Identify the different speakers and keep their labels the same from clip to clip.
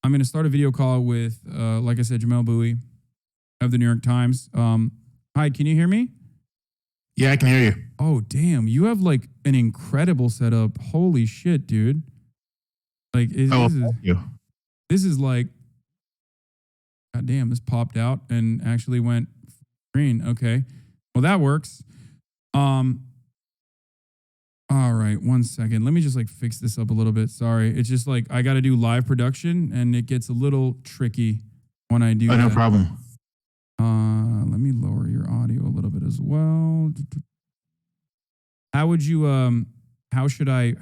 Speaker 1: I'm going to start a video call with, like I said, Jamelle Bouie of the New York Times. Hi, can you hear me?
Speaker 2: Yeah, I can hear you.
Speaker 1: Oh, damn. You have like an incredible setup. Holy shit, dude. Like,
Speaker 2: Thank you.
Speaker 1: this is like, God damn, this popped out and actually went green. Okay. Well, that works. All right, 1 second. Let me just like fix this up a little bit. Sorry. It's just like I got to do live production and it gets a little tricky when I do
Speaker 2: Oh,
Speaker 1: that.
Speaker 2: no problem.
Speaker 1: Let me lower your audio a little bit as well. How would you how should I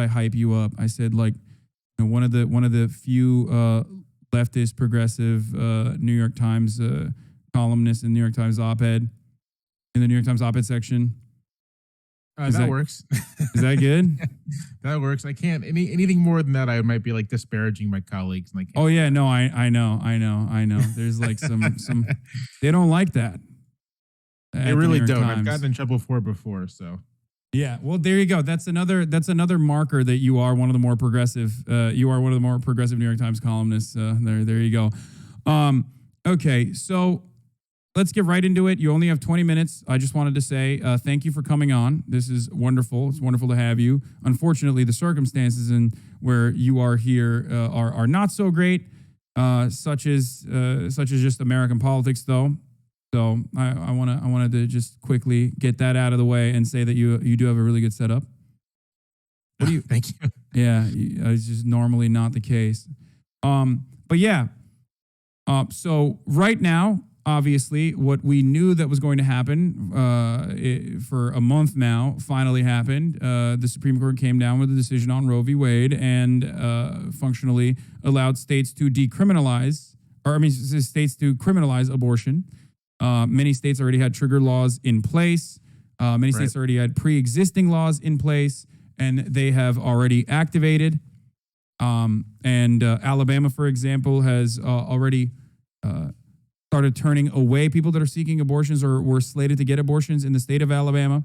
Speaker 1: hype you up? I said like, you know, one of the few leftist progressive New York Times columnists in New York Times op-ed in the New York Times op-ed section.
Speaker 2: That works.
Speaker 1: Is that good?
Speaker 2: That works. I can't anything more than that. I might be like disparaging my colleagues. And
Speaker 1: Oh yeah, no, I know. There's like some they don't like that.
Speaker 2: They really don't. I've gotten in trouble for it before. So
Speaker 1: yeah, well, there you go. That's another marker that you are one of the more progressive. You are one of the more progressive New York Times columnists. There you go. Okay, so let's get right into it. You only have 20 minutes. I just wanted to say thank you for coming on. This is wonderful. It's wonderful to have you. Unfortunately, the circumstances in where you are here are not so great, such as just American politics, though. So I wanted to just quickly get that out of the way and say that you do have a really good setup.
Speaker 2: What do you? Thank you.
Speaker 1: Yeah, it's just normally not the case. But yeah. So right now, obviously, what we knew that was going to happen for a month now finally happened. The Supreme Court came down with a decision on Roe v. Wade and functionally allowed states to decriminalize, states to criminalize abortion. Many states already had trigger laws in place. Many states already had pre-existing laws in place, and they have already activated. And Alabama, for example, has already started turning away people that are seeking abortions or were slated to get abortions in the state of Alabama.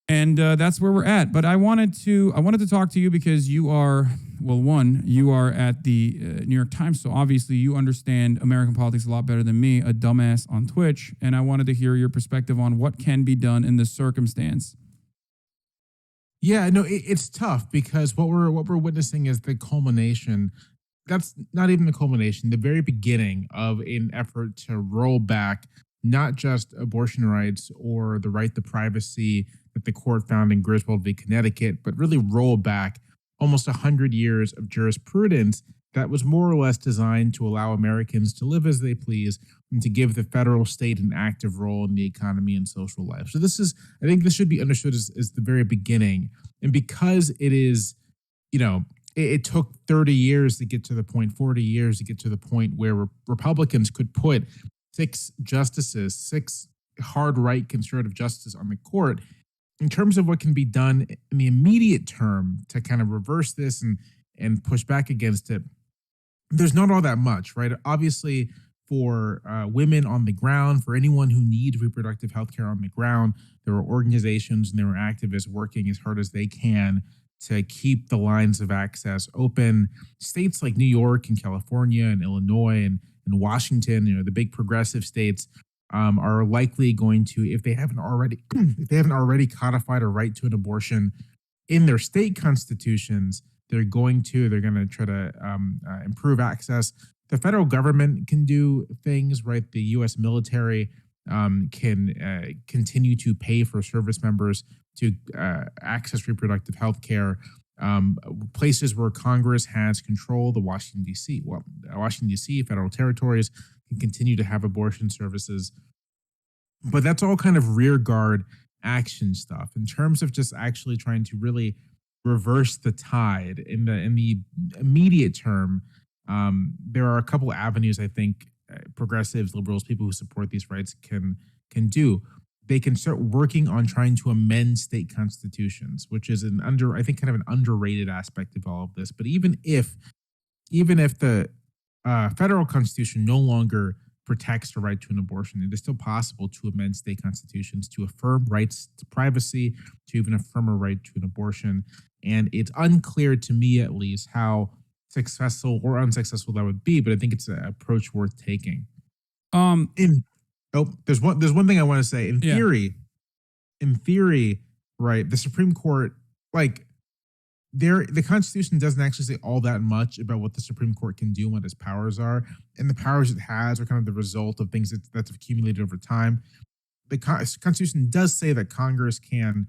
Speaker 1: And that's where we're at. But I wanted to talk to you because you are, well, one, you are at the New York Times, so obviously you understand American politics a lot better than me, a dumbass on Twitch. And I wanted to hear your perspective on what can be done in this circumstance.
Speaker 2: Yeah, no, it's tough because what we're witnessing is the culmination. That's not even the culmination, the very beginning of an effort to roll back not just abortion rights or the right to privacy that the court found in Griswold v. Connecticut, but really roll back almost 100 years of jurisprudence that was more or less designed to allow Americans to live as they please and to give the federal state an active role in the economy and social life. So I think this should be understood as the very beginning. And because it is, it took 30 years to get to the point, 40 years to get to the point where Republicans could put six hard right conservative justices on the court. In terms of what can be done in the immediate term to kind of reverse this and push back against it, there's not all that much, right? Obviously, for women on the ground, for anyone who needs reproductive health care on the ground, there are organizations and there are activists working as hard as they can to keep the lines of access open. States like New York and California and Illinois and Washington, the big progressive states, are likely going to, if they haven't already codified a right to an abortion in their state constitutions, they're going to try to improve access. The federal government can do things, right? The U.S. military can continue to pay for service members to access reproductive health care. Places where Congress has control, the Washington, D.C., federal territories can continue to have abortion services. But that's all kind of rear guard action stuff. In terms of just actually trying to really reverse the tide in the immediate term, there are a couple avenues I think progressives, liberals, people who support these rights can do. They can start working on trying to amend state constitutions, which is kind of an underrated aspect of all of this. But even if the federal constitution no longer protects the right to an abortion, it is still possible to amend state constitutions to affirm rights to privacy, to even affirm a right to an abortion. And it's unclear to me, at least, how successful or unsuccessful that would be, but I think it's an approach worth taking.
Speaker 1: Um,
Speaker 2: In there's one thing I want to say.
Speaker 1: yeah.
Speaker 2: In theory, right, the Supreme Court, like the Constitution doesn't actually say all that much about what the Supreme Court can do and what its powers are, and the powers it has are kind of the result of things that's accumulated over time. The Constitution does say that Congress can,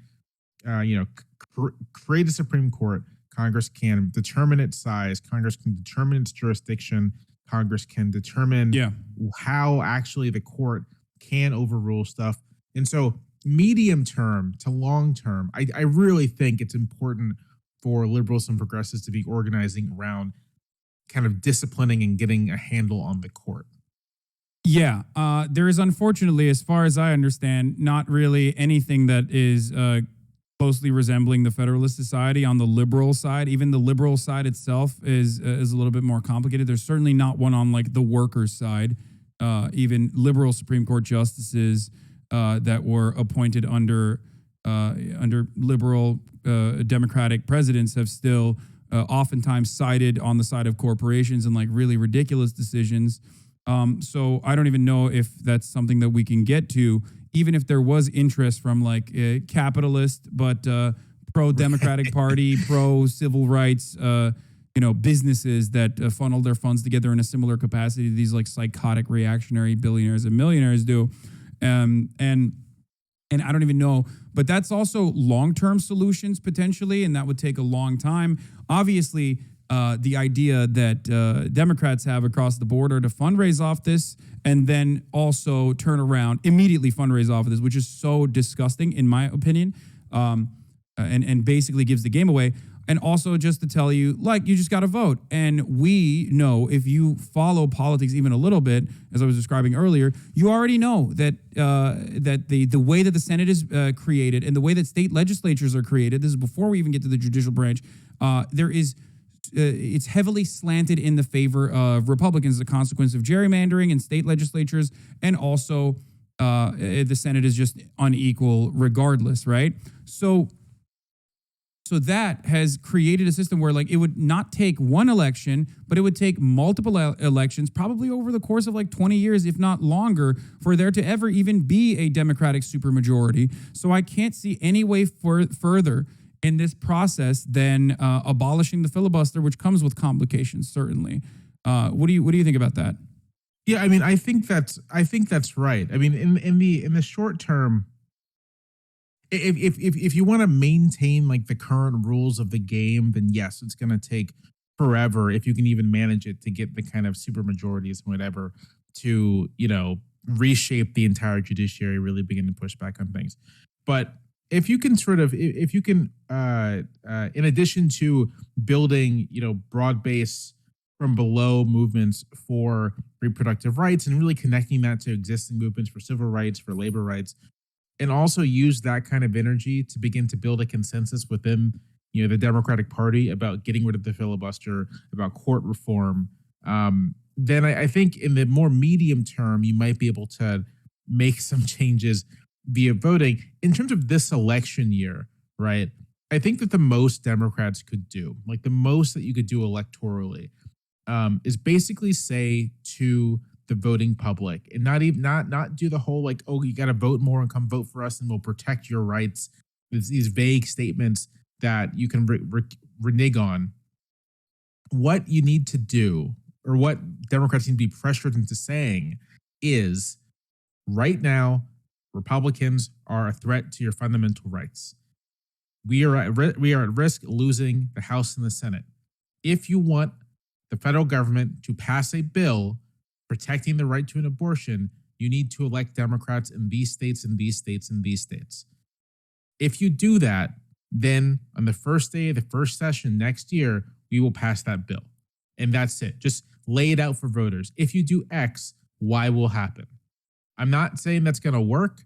Speaker 2: create a Supreme Court. Congress can determine its size. Congress can determine its jurisdiction. Congress can determine
Speaker 1: Yeah.
Speaker 2: how actually the court can overrule stuff. And so, medium term to long term, I really think it's important for liberals and progressives to be organizing around kind of disciplining and getting a handle on the court.
Speaker 1: Yeah, there is unfortunately, as far as I understand, not really anything that is closely resembling the Federalist Society on the liberal side. Even the liberal side itself is a little bit more complicated. There's certainly not one on like the workers' side. Even liberal Supreme Court justices that were appointed under liberal Democratic presidents have still oftentimes sided on the side of corporations and like really ridiculous decisions. So I don't even know if that's something that we can get to, even if there was interest from like a capitalist, but pro-Democratic Party, pro-civil rights, businesses that funnel their funds together in a similar capacity to these like psychotic reactionary billionaires and millionaires do. And I don't even know, but that's also long-term solutions potentially, and that would take a long time. Obviously, the idea that Democrats have across the board are to fundraise off this and then also turn around, immediately fundraise off of this, which is so disgusting in my opinion, and basically gives the game away. And also just to tell you, like, you just got to vote. And we know, if you follow politics even a little bit, as I was describing earlier, you already know that that the way that the Senate is created and the way that state legislatures are created, this is before we even get to the judicial branch, it's heavily slanted in the favor of Republicans as a consequence of gerrymandering in state legislatures, and also the Senate is just unequal regardless, right? So that has created a system where like it would not take one election, but it would take multiple elections, probably over the course of like 20 years, if not longer, for there to ever even be a Democratic supermajority. So I can't see any way further in this process than abolishing the filibuster, which comes with complications, certainly. What do you think about that?
Speaker 2: Yeah, I mean, I think that's right. I mean, in the short term, if you want to maintain like the current rules of the game, then yes, it's going to take forever, if you can even manage it, to get the kind of super majorities and whatever to, reshape the entire judiciary, really begin to push back on things. But if you can in addition to building, broad base from below movements for reproductive rights and really connecting that to existing movements for civil rights, for labor rights, and also use that kind of energy to begin to build a consensus within, the Democratic Party about getting rid of the filibuster, about court reform, then I think in the more medium term, you might be able to make some changes via voting. In terms of this election year, right, I think that the most Democrats could do, like the most that you could do electorally, is basically say to the voting public, and not do the whole like, oh, you got to vote more and come vote for us and we'll protect your rights. These vague statements that you can renege on. What you need to do, or what Democrats need to be pressured into saying, is right now, Republicans are a threat to your fundamental rights. We are at risk losing the House and the Senate. If you want the federal government to pass a bill protecting the right to an abortion, you need to elect Democrats in these states, and these states, and these states. If you do that, then on the first day of the first session next year, we will pass that bill. And that's it. Just lay it out for voters. If you do X, Y will happen. I'm not saying that's going to work,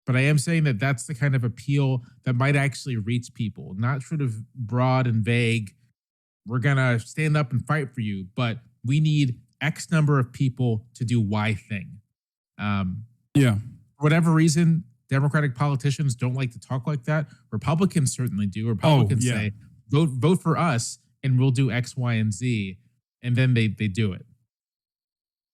Speaker 2: but I am saying that that's the kind of appeal that might actually reach people, not sort of broad and vague. We're going to stand up and fight for you, but we need X number of people to do Y thing.
Speaker 1: Yeah.
Speaker 2: For whatever reason, Democratic politicians don't like to talk like that. Republicans certainly do. Republicans say, vote for us and we'll do X, Y, and Z. and then they do it.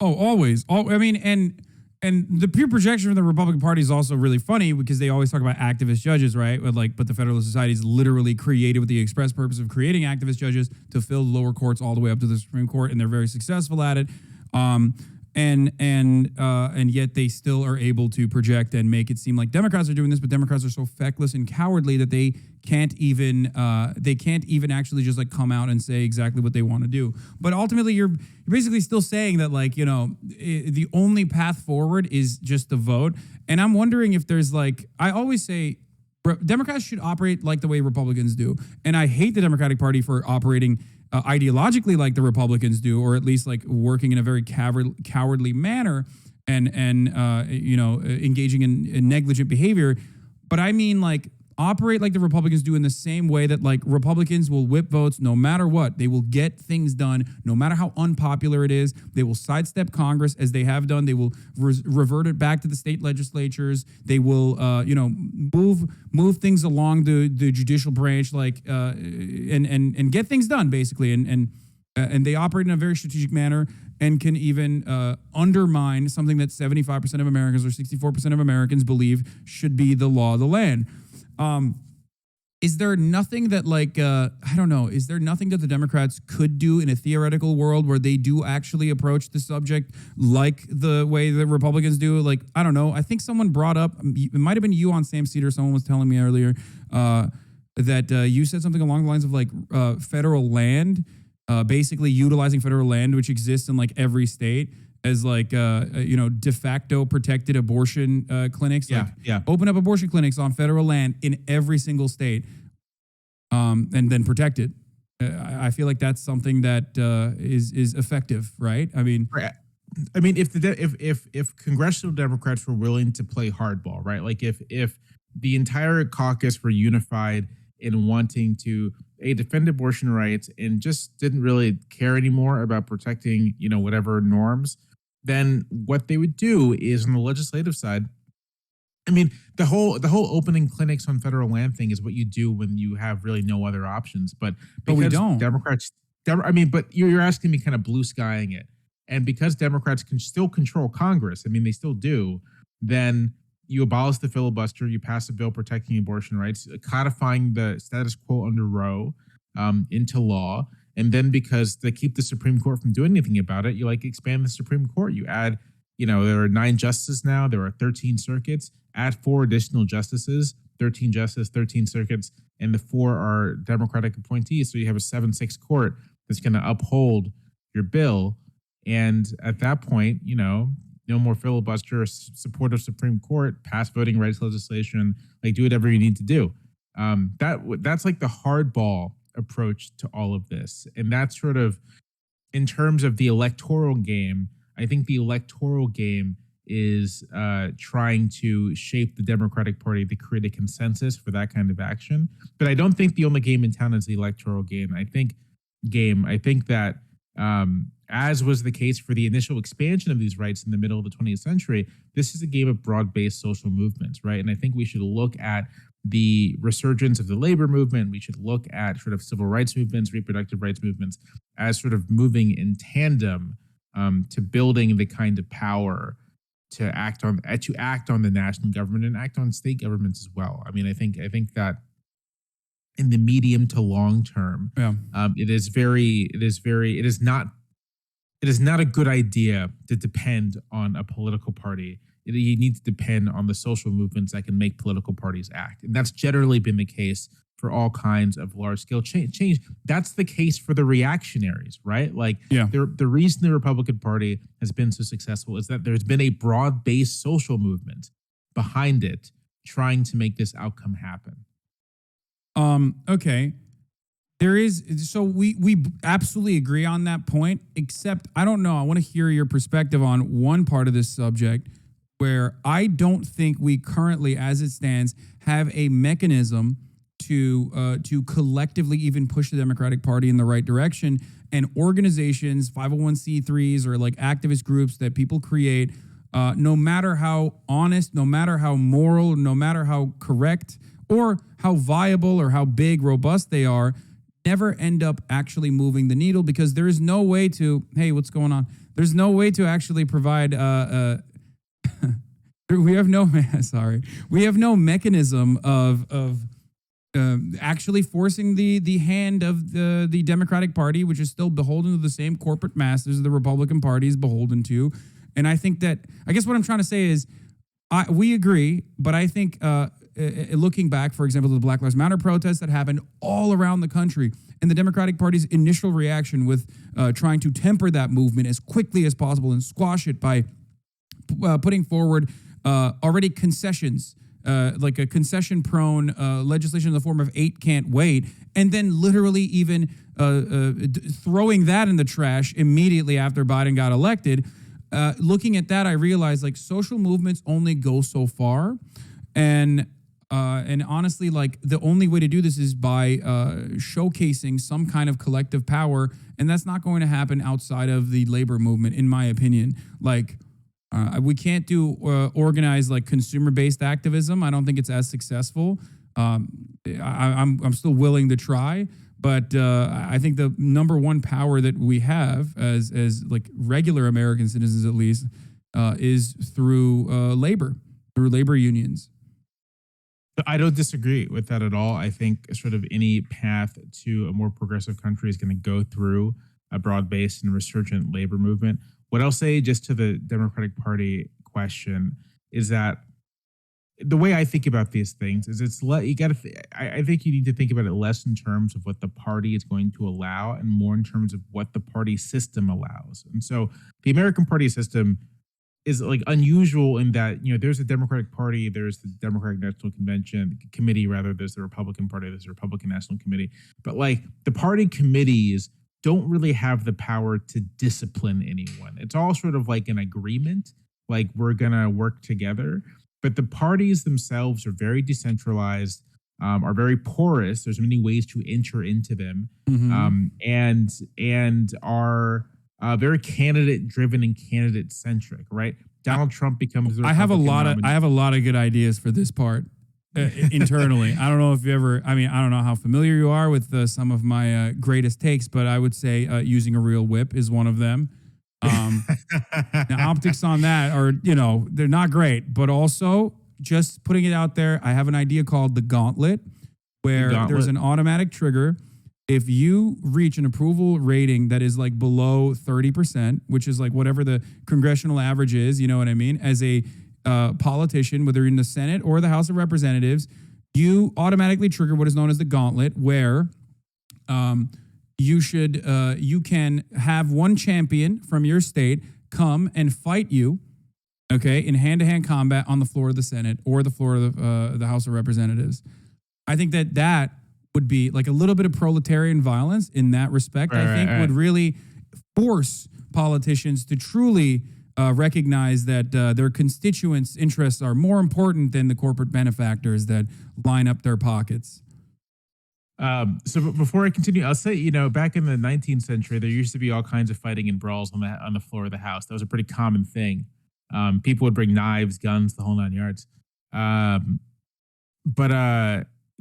Speaker 1: Oh, always. I mean, and the pure projection of the Republican Party is also really funny because they always talk about activist judges, right? But the Federalist Society is literally created with the express purpose of creating activist judges to fill lower courts all the way up to the Supreme Court, and they're very successful at it. And yet they still are able to project and make it seem like Democrats are doing this, but Democrats are so feckless and cowardly that they can't even actually just like come out and say exactly what they want to do. But ultimately, you're basically still saying that, like, you know, the only path forward is just the vote. And I'm wondering if there's, like, I always say Democrats should operate like the way Republicans do, and I hate the Democratic Party for operating ideologically like the Republicans do, or at least like working in a very cowardly manner and engaging in negligent behavior. But I mean, like, operate like the Republicans do in the same way that, like, Republicans will whip votes no matter what. They will get things done no matter how unpopular it is. They will sidestep Congress as they have done. They will revert it back to the state legislatures. They will, move things along the judicial branch, like, and get things done basically. And they operate in a very strategic manner and can even undermine something that 75% of Americans or 64% of Americans believe should be the law of the land. Is there nothing that, like, I don't know, is there nothing that the Democrats could do in a theoretical world where they do actually approach the subject like the way the Republicans do? Like, I don't know. I think someone brought up, it might have been you on Sam Cedar, someone was telling me earlier that you said something along the lines of, like, federal land, basically utilizing federal land, which exists in, like, every state, as, like, de facto protected abortion clinics. Open up abortion clinics on federal land in every single state, and then protect it. I feel like that's something that is effective, right? I mean,
Speaker 2: right. I mean, if congressional Democrats were willing to play hardball, right? Like, if the entire caucus were unified in wanting to defend abortion rights and just didn't really care anymore about protecting, whatever norms, then what they would do is, on the legislative side, I mean, the whole opening clinics on federal land thing is what you do when you have really no other options. But
Speaker 1: we don't.
Speaker 2: But you're asking me kind of blue skying it. And because Democrats can still control Congress, I mean, they still do, then you abolish the filibuster, you pass a bill protecting abortion rights, codifying the status quo under Roe into law. And then, because they keep the Supreme Court from doing anything about it, you, like, expand the Supreme Court. You add, there are 9 justices now. There are 13 circuits. Add 4 additional justices, 13 justices, 13 circuits, and the 4 are Democratic appointees. So you have a 7-6 court that's going to uphold your bill. And at that point, no more filibuster, supportive Supreme Court, pass voting rights legislation, like, do whatever you need to do. That's like the hardball approach to all of this. And that's sort of, in terms of the electoral game, I think the electoral game is trying to shape the Democratic Party to create a consensus for that kind of action. But I don't think the only game in town is the electoral game. I think that as was the case for the initial expansion of these rights in the middle of the 20th century, this is a game of broad-based social movements, right? And I think we should look at the resurgence of the labor movement. We should look at sort of civil rights movements, reproductive rights movements, as sort of moving in tandem to building the kind of power to act on the national government and act on state governments as well. I mean, I think that in the medium to long term, it is not a good idea to depend on a political party. You need to depend on the social movements that can make political parties act. And that's generally been the case for all kinds of large-scale change. That's the case for the reactionaries, right? Like, the reason the Republican Party has been so successful is that there's been a broad-based social movement behind it trying to make this outcome happen.
Speaker 1: Okay. So we absolutely agree on that point, except I don't know. I want to hear your perspective on one part of this subject where I don't think we currently, as it stands, have a mechanism to collectively even push the Democratic Party in the right direction. And organizations, 501c3s, or like activist groups that people create, no matter how honest, no matter how moral, no matter how correct, or how viable or how big, robust they are, never end up actually moving the needle because there is no way to, hey, what's going on? There's no way to actually provide we have no sorry. We have no mechanism of actually forcing the hand of the Democratic Party, which is still beholden to the same corporate masters the Republican Party is beholden to. And I think that, I guess what I'm trying to say is, we agree, but I think looking back, for example, to the Black Lives Matter protests that happened all around the country, and the Democratic Party's initial reaction with trying to temper that movement as quickly as possible and squash it by putting forward already concessions, like a concession-prone legislation in the form of 8 can't wait, and then literally even throwing that in the trash immediately after Biden got elected. Looking at that, I realized like social movements only go so far, and honestly, like the only way to do this is by showcasing some kind of collective power, and that's not going to happen outside of the labor movement, in my opinion. Like we can't do organized like consumer-based activism. I don't think it's as successful. I'm still willing to try. But I think the number one power that we have as like regular American citizens, at least, is through through labor unions.
Speaker 2: I don't disagree with that at all. I think sort of any path to a more progressive country is going to go through a broad-based and resurgent labor movement. What I'll say just to the Democratic Party question is that the way I think about these things is you got to. I think you need to think about it less in terms of what the party is going to allow, and more in terms of what the party system allows. And so, the American party system is like unusual in that there's a Democratic Party, there's the Democratic National Convention Committee, rather there's the Republican Party, there's the Republican National Committee, but like the party committees don't really have the power to discipline anyone. It's all sort of like an agreement, like we're gonna work together. But the parties themselves are very decentralized, are very porous. There's many ways to enter into them, and are very candidate driven and candidate centric. Right? Donald Trump becomes.
Speaker 1: I have a lot of good ideas for this part internally. I don't know if you ever. I mean, I don't know how familiar you are with some of my greatest takes, but I would say using a real whip is one of them. The optics on that are, they're not great, but also just putting it out there, I have an idea called the gauntlet, where there's an automatic trigger. If you reach an approval rating that is like below 30%, which is like whatever the congressional average is, you know what I mean? As a politician, whether you're in the Senate or the House of Representatives, you automatically trigger what is known as the gauntlet, where you can have one champion from your state come and fight you, okay, in hand-to-hand combat on the floor of the Senate or the floor of the House of Representatives. I think that would be like a little bit of proletarian violence in that respect. I think would really force politicians to truly recognize that their constituents' interests are more important than the corporate benefactors that line up their pockets.
Speaker 2: So before I continue, I'll say, back in the 19th century, there used to be all kinds of fighting and brawls on the floor of the House. That was a pretty common thing. People would bring knives, guns, the whole 9 yards.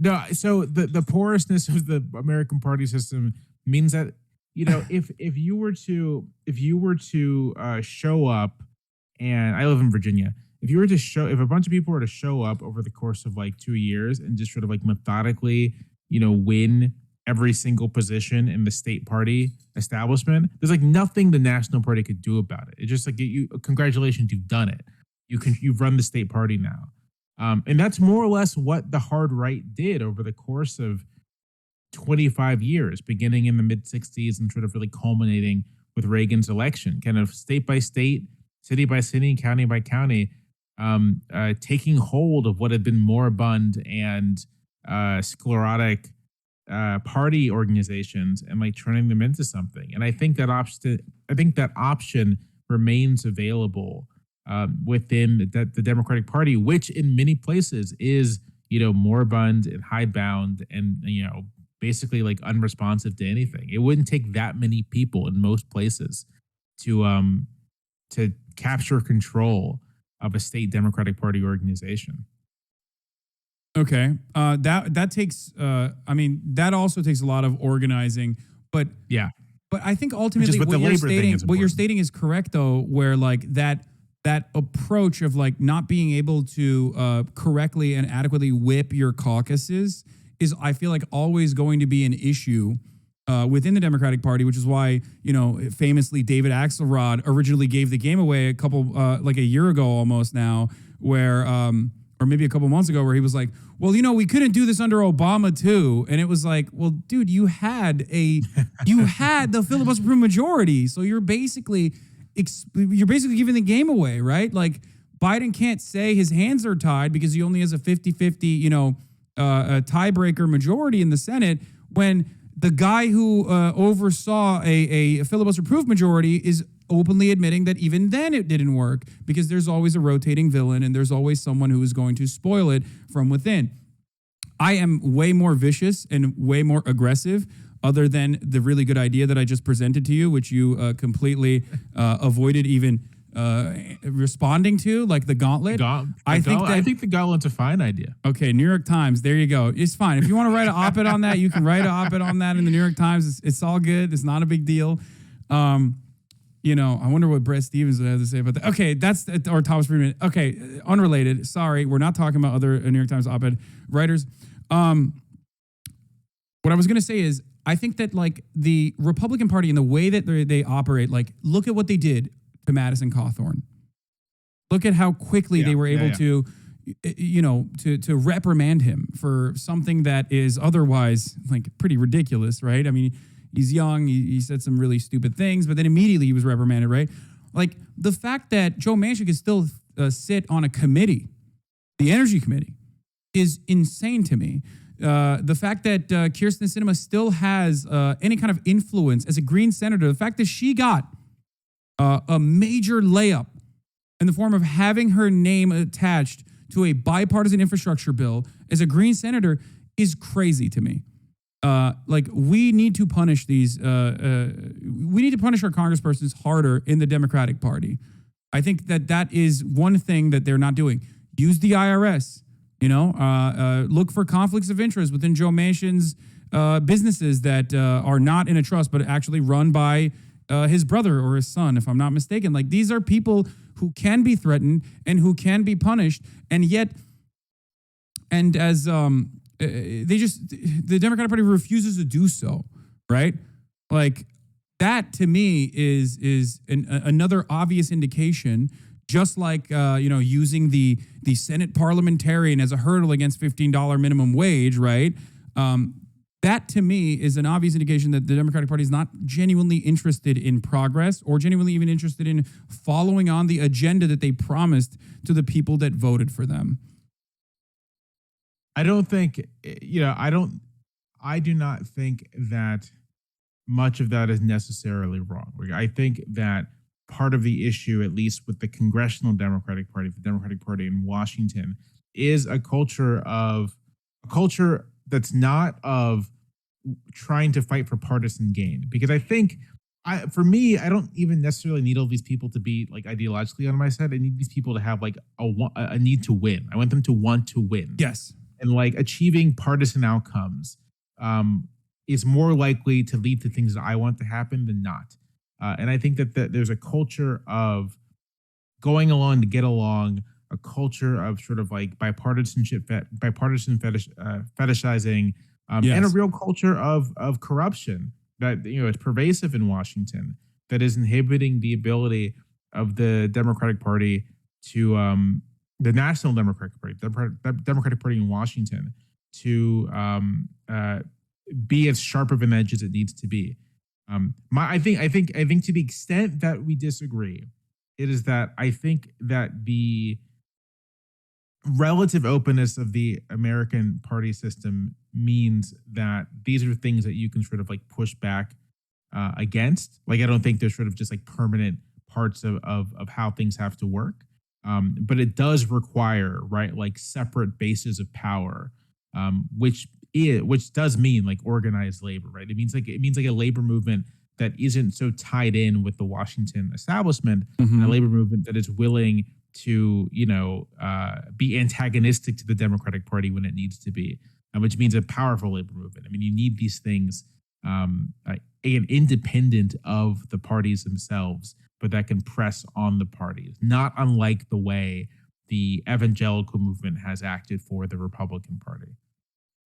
Speaker 2: No, so the porousness of the American party system means that, if you were to show up, and I live in Virginia, if a bunch of people were to show up over the course of like 2 years and just sort of like methodically win every single position in the state party establishment, there's like nothing the national party could do about it. It's just like, congratulations, you've done it. You've run the state party now. And that's more or less what the hard right did over the course of 25 years, beginning in the mid 60s and sort of really culminating with Reagan's election, kind of state by state, city by city, county by county, taking hold of what had been moribund and sclerotic party organizations and like turning them into something. And I think that option remains available within the Democratic Party, which in many places is moribund and hidebound and basically like unresponsive to anything. It wouldn't take that many people in most places to capture control of a state Democratic Party organization.
Speaker 1: Okay. That takes. I mean, that also takes a lot of organizing. But
Speaker 2: Yeah,
Speaker 1: I think
Speaker 2: which is
Speaker 1: ultimately
Speaker 2: what the labor thing is
Speaker 1: what you're
Speaker 2: important.
Speaker 1: stating is correct though, where like that approach of like not being able to correctly and adequately whip your caucuses is, I feel like, always going to be an issue within the Democratic Party, which is why, famously David Axelrod originally gave the game away a couple like a year ago almost now, where or maybe a couple months ago, where he was like, well, we couldn't do this under Obama too. And it was like, well, dude, you had the filibuster proof majority. So you're basically giving the game away, right? Like, Biden can't say his hands are tied because he only has a 50-50, a tiebreaker majority in the Senate, when the guy who oversaw a filibuster proof majority is openly admitting that even then it didn't work, because there's always a rotating villain and there's always someone who is going to spoil it from within. I am way more vicious and way more aggressive, other than the really good idea that I just presented to you, which you completely avoided even responding to, like the gauntlet. I
Speaker 2: think the gauntlet's a fine idea.
Speaker 1: Okay, New York Times, there you go. It's fine. If you want to write an op-ed on that, you can write an op-ed on that in the New York Times. It's all good. It's not a big deal. I wonder what Brett Stevens would have to say about that. Okay, or Thomas Friedman. Okay, unrelated. Sorry, we're not talking about other New York Times op-ed writers. What I was going to say is, I think that like the Republican Party and the way that they operate, like, look at what they did to Madison Cawthorn. Look at how quickly they were able to, to reprimand him for something that is otherwise like pretty ridiculous, right? I mean, he's young. He said some really stupid things, but then immediately he was reprimanded, right? Like, the fact that Joe Manchin could still sit on a committee, the Energy Committee, is insane to me. The fact that Kyrsten Sinema still has any kind of influence as a Green senator, the fact that she got a major layup in the form of having her name attached to a bipartisan infrastructure bill as a Green senator, is crazy to me. Like, we need to punish these. We need to punish our congresspersons harder in the Democratic Party. I think that is one thing that they're not doing. Use the IRS. Look for conflicts of interest within Joe Manchin's businesses that are not in a trust, but actually run by his brother or his son, if I'm not mistaken. Like, these are people who can be threatened and who can be punished, and yet, and as the Democratic Party refuses to do so, right? Like, that to me is another obvious indication. Just like using the Senate parliamentarian as a hurdle against $15 minimum wage, right? That to me is an obvious indication that the Democratic Party is not genuinely interested in progress, or genuinely even interested in following on the agenda that they promised to the people that voted for them.
Speaker 2: I don't think, I do not think that much of that is necessarily wrong. I think that part of the issue, at least with the Congressional Democratic Party, the Democratic Party in Washington, is a culture that's not of trying to fight for partisan gain. Because I think, for me, I don't even necessarily need all these people to be like ideologically on my side. I need these people to have like a need to win. I want them to want to win.
Speaker 1: Yes.
Speaker 2: And like achieving partisan outcomes is more likely to lead to things that I want to happen than not. And I think that there's a culture of going along to get along, a culture of sort of like bipartisan fetishizing, and a real culture of corruption that is pervasive in Washington, that is inhibiting the ability of the Democratic Party to the National Democratic Party, the Democratic Party in Washington, to be as sharp of an edge as it needs to be. I think to the extent that we disagree, it is that I think that the relative openness of the American party system means that these are things that you can sort of like push back against. Like, I don't think there's sort of just like permanent parts of how things have to work. But it does require, right, like separate bases of power, which does mean like organized labor, right? It means like a labor movement that isn't so tied in with the Washington establishment, and a labor movement that is willing to, be antagonistic to the Democratic Party when it needs to be, which means a powerful labor movement. I mean, you need these things, again, independent of the parties themselves, but that can press on the parties, not unlike the way the evangelical movement has acted for the Republican Party.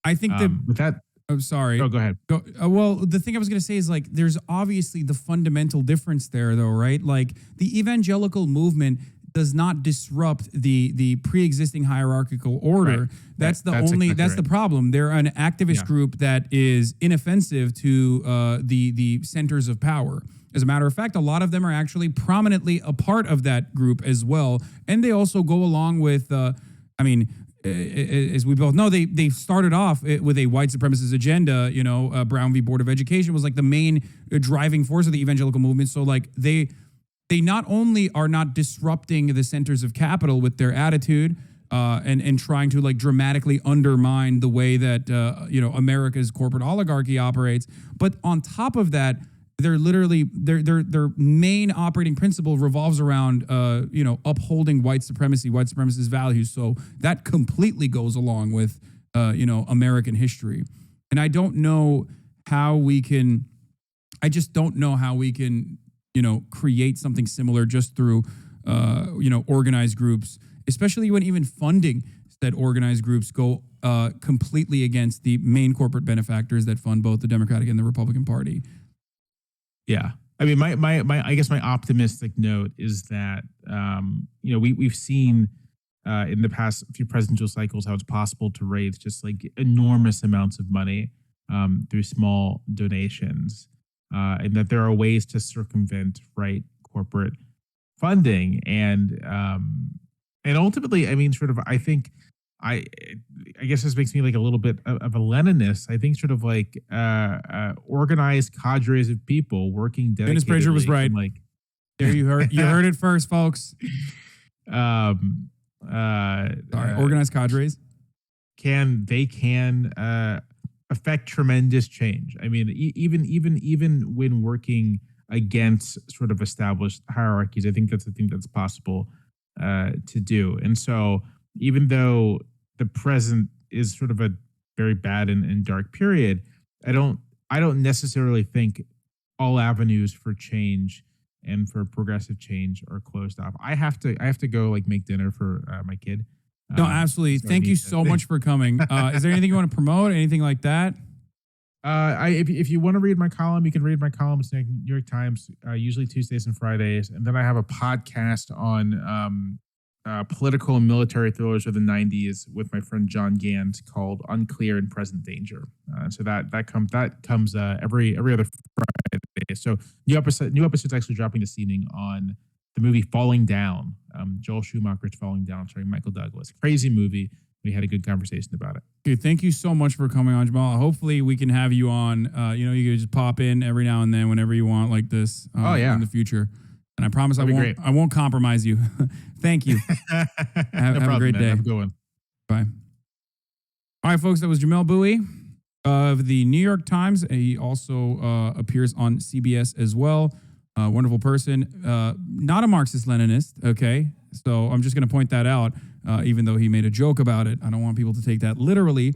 Speaker 1: I think that
Speaker 2: With that,
Speaker 1: I'm sorry.
Speaker 2: go ahead.
Speaker 1: Well, the thing I was going to say is like, there's obviously the fundamental difference there, though, right? Like the evangelical movement does not disrupt the pre-existing hierarchical order.
Speaker 2: Right.
Speaker 1: That's
Speaker 2: Exactly
Speaker 1: the problem. They're an activist group that is inoffensive to the centers of power. As a matter of fact, a lot of them are actually prominently a part of that group as well, and they also go along with. As we both know, they started off with a white supremacist agenda. Brown v. Board of Education was like the main driving force of the evangelical movement. So like they not only are not disrupting the centers of capital with their attitude and trying to like dramatically undermine the way that America's corporate oligarchy operates, but on top of that, they're literally their main operating principle revolves around upholding white supremacist values. So that completely goes along with American history. And I don't know how we can. I just don't know how we can create something similar just through organized groups, especially when even funding said organized groups go completely against the main corporate benefactors that fund both the Democratic and the Republican Party.
Speaker 2: Yeah. I mean, I guess my optimistic note is that, we've seen in the past few presidential cycles how it's possible to raise just like enormous amounts of money through small donations, and that there are ways to circumvent corporate funding. And ultimately, I mean, I guess this makes me like a little bit of a Leninist. I think sort of like organized cadres of people working dedicatedly.
Speaker 1: Dennis Prager was right. There you heard it first, folks. Organized cadres
Speaker 2: can affect tremendous change. I mean, even when working against sort of established hierarchies, I think that's a thing that's possible to do. And so, even though the present is sort of a very bad and dark period, I don't necessarily think all avenues for change and for progressive change are closed off. I have to go like make dinner for my kid.
Speaker 1: No, absolutely.
Speaker 2: So
Speaker 1: Thank you so much for coming. Is there anything you want to promote? Anything like that?
Speaker 2: If you want to read my column, you can read my columns in the New York Times, usually Tuesdays and Fridays, and then I have a podcast on political and military thrillers of the 90s with my friend John Gant called Unclear and Present Danger. So that comes every other Friday. So new episodes actually dropping this evening on the movie Falling Down. Joel Schumacher's Falling Down, starring Michael Douglas. Crazy movie. We had a good conversation about it.
Speaker 1: Dude, thank you so much for coming on, Jamelle. Hopefully we can have you on. You can just pop in every now and then whenever you want like this in the future. And I promise I won't compromise you. Thank you. Have a great day.
Speaker 2: Have a good one.
Speaker 1: Bye. All right, folks, that was Jamelle Bouie of the New York Times. He also appears on CBS as well. Wonderful person. Not a Marxist-Leninist, okay? So I'm just going to point that out, even though he made a joke about it. I don't want people to take that literally.